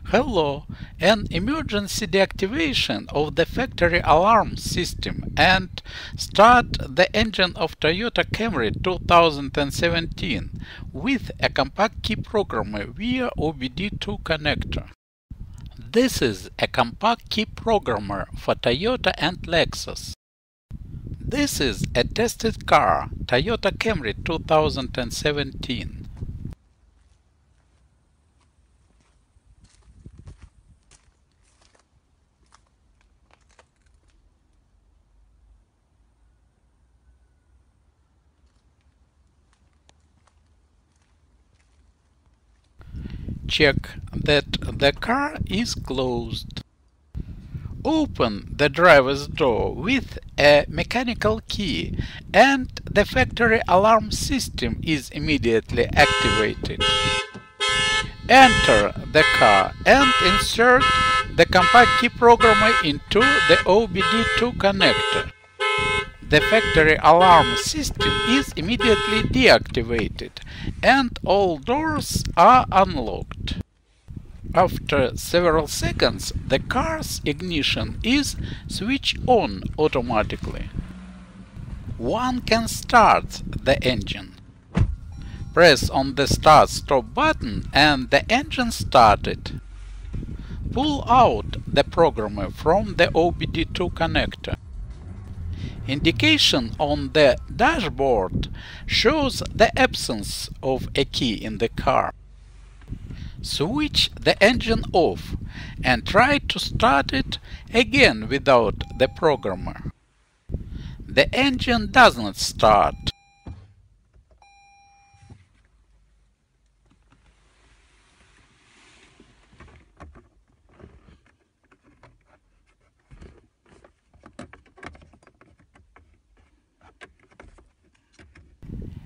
Hello! An emergency deactivation of the factory alarm system and start the engine of Toyota Camry 2017 with a compact key programmer via OBD2 connector. This is a compact key programmer for Toyota and Lexus. This is a tested car, Toyota Camry 2017. Check that the car is closed. Open the driver's door with a mechanical key and the factory alarm system is immediately activated. Enter the car and insert the compact key programmer into the OBD2 connector. The factory alarm system is immediately deactivated and all doors are unlocked. After several seconds, the car's ignition is switched on automatically. One can start the engine. Press on the Start/Stop button and the engine started. Pull out the programmer from the OBD2 connector. Indication on the dashboard shows the absence of a key in the car. Switch the engine off and try to start it again without the programmer. The engine does not start.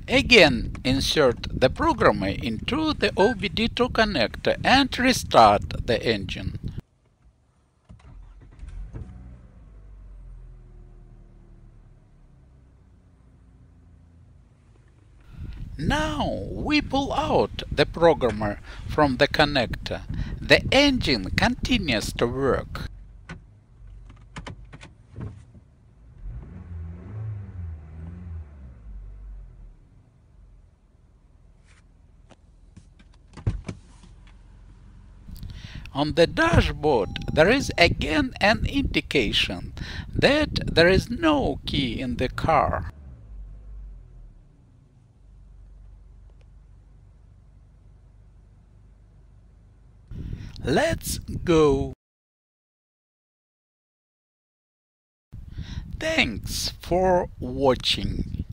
Again, insert the programmer into the OBD2 connector and restart the engine. Now we pull out the programmer from the connector. The engine continues to work. On the dashboard, there is again an indication that there is no key in the car. Let's go. Thanks for watching.